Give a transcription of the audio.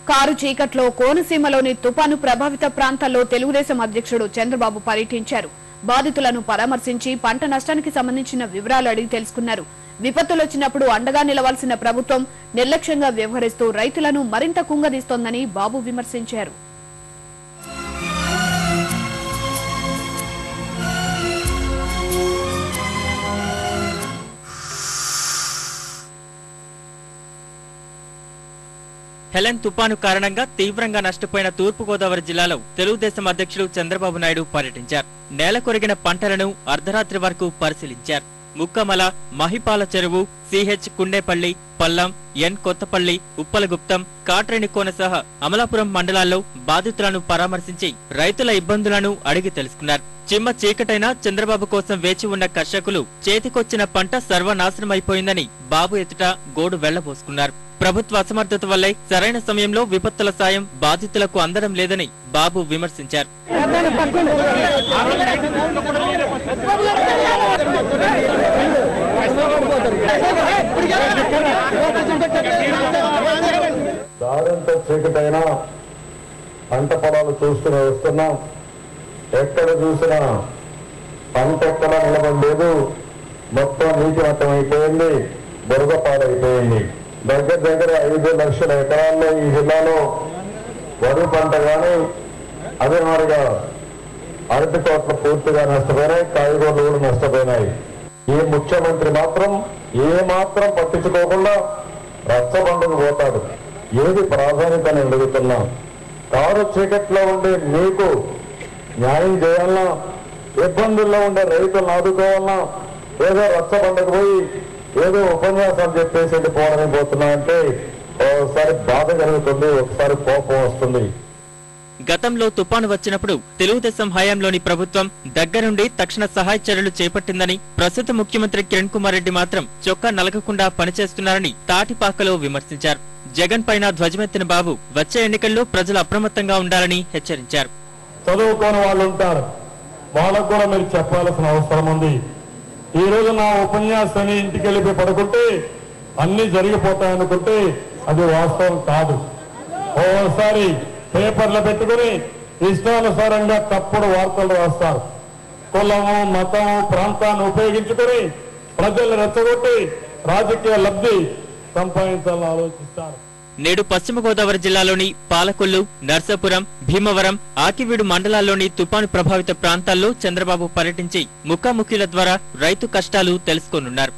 Car చీకట్లో కోనసీమలోని తుపాను ప్రభావిత ప్రాంతాల్లో తెలుగుదేశం అధ్యక్షుడు చంద్రబాబు పర్యటించారు. బాధితులను పరామర్శించి పంట నష్టానికి సంబంధించిన వివరాలు అడిగి తెలుసుకున్నారు. విపత్తులొచ్చినప్పుడు అండగా నిలవాల్సిన ప్రభుత్వం నిర్లక్ష్యంగా వ్యవహరిస్తూ రైతులను మరింత కుంగదీస్తోందని బాబు విమర్శించారు. హెలెన్ తుపాను కారణంగా తీవ్రంగా నష్టపోయిన తూర్పుగోదావరి జిల్లాలో తెలుగుదేశం అధ్యక్షుడు చంద్రబాబు నాయుడు పర్యటించారు. నేల కొరిగిన పంటలను అర్ధరాత్రి వరకు పరిశీలించారు. ముక్కమల, మహిపాల చెరువు, సిహెచ్ కుండేపల్లి, పల్లం, ఎన్ కొత్తపల్లి, ఉప్పలగుప్తం, కాట్రేనికోన సహా అమలాపురం మండలాల్లో బాధితులను పరామర్శించి రైతుల ఇబ్బందులను అడిగి తెలుసుకున్నారు. చిమ్మ చీకటైనా చంద్రబాబు కోసం వేచి ఉన్న కర్షకులు చేతికొచ్చిన పంట సర్వనాశనమైపోయిందని బాబు ఎదుట గోడు వెళ్లబోసుకున్నారు. ప్రభుత్వ అసమర్థత వల్లే సరైన సమయంలో విపత్తుల సాయం బాధితులకు అందడం లేదని బాబు విమర్శించారు. దారంతో చీకటైనా పంట పొలాలు చూస్తూనే వస్తున్నాం. ఎక్కడ చూసినా పంట ఎక్కడ నిలబడలేదు. మొత్తం నీటి మట్టం అయిపోయింది, బురద పాలైపోయింది. దగ్గర 5 లక్షల ఎకరాల్లో ఈ జిల్లాలో వరి పంట కానీ అదే మాదిరిగా అరటి తోటలు పూర్తిగా నష్టపోయినాయి, కాయగూరలు కూడా నష్టపోయినాయి. ఈ ముఖ్యమంత్రి మాత్రం ఏమాత్రం పట్టించుకోకుండా రచ్చబండకు పోతాడు. ఏది ప్రాధాన్యత అని అడుగుతున్నాం. కారు చీకట్లో ఉండే మీకు న్యాయం చేయాలన్నా, ఇబ్బందుల్లో ఉండే రైతులను ఆదుకోవాలన్నా, ఏదో రచ్చబండకు పోయి ఏదో ఉపన్యాసాలు చెప్పేసి వెళ్ళిపోవడానికి పోతున్నామంటే ఒకసారి బాధ కలుగుతుంది, ఒకసారి కోపం వస్తుంది. గతంలో తుపాను వచ్చినప్పుడు తెలుగుదేశం హయాంలోని ప్రభుత్వం దగ్గరుండి తక్షణ సహాయ చర్యలు చేపట్టిందని, ప్రస్తుత ముఖ్యమంత్రి కిరణ్ కుమార్ రెడ్డి మాత్రం చొక్కా నలగకుండా పనిచేస్తున్నారని తాటిపాకలో విమర్శించారు. జగన్ పైన ధ్వజమెత్తిన బాబు వచ్చే ఎన్నికల్లో ప్రజలు అప్రమత్తంగా ఉండాలని హెచ్చరించారు. చదువుకోని వాళ్ళు ఉంటారు, వాళ్ళకు కూడా మీరు చెప్పాల్సిన అవసరం ఉంది. ఈ రోజు నా ఉపన్యాసాన్ని ఇంటికి వెళ్ళి పడుకుంటే అన్ని జరిగిపోతాయనుకుంటే అది వాస్తవం కాదు. ఓసారి పేపర్లు పెట్టుకుని ఇష్టానుసారంగా తప్పుడు వార్తలు రాస్తారు. కులము, మతము, ప్రాంతాన్ని ఉపయోగించుకుని ప్రజలు రెచ్చగొట్టి రాజకీయ లబ్ధి సంపాదించాలని ఆలోచిస్తారు. నేడు పశ్చిమ గోదావరి జిల్లాలోని పాలకొల్లు, నర్సాపురం, భీమవరం, ఆకివీడు మండలాల్లోని తుపాను ప్రభావిత ప్రాంతాల్లో చంద్రబాబు పర్యటించి ముఖాముఖిల ద్వారా రైతు కష్టాలు తెలుసుకోనున్నారు.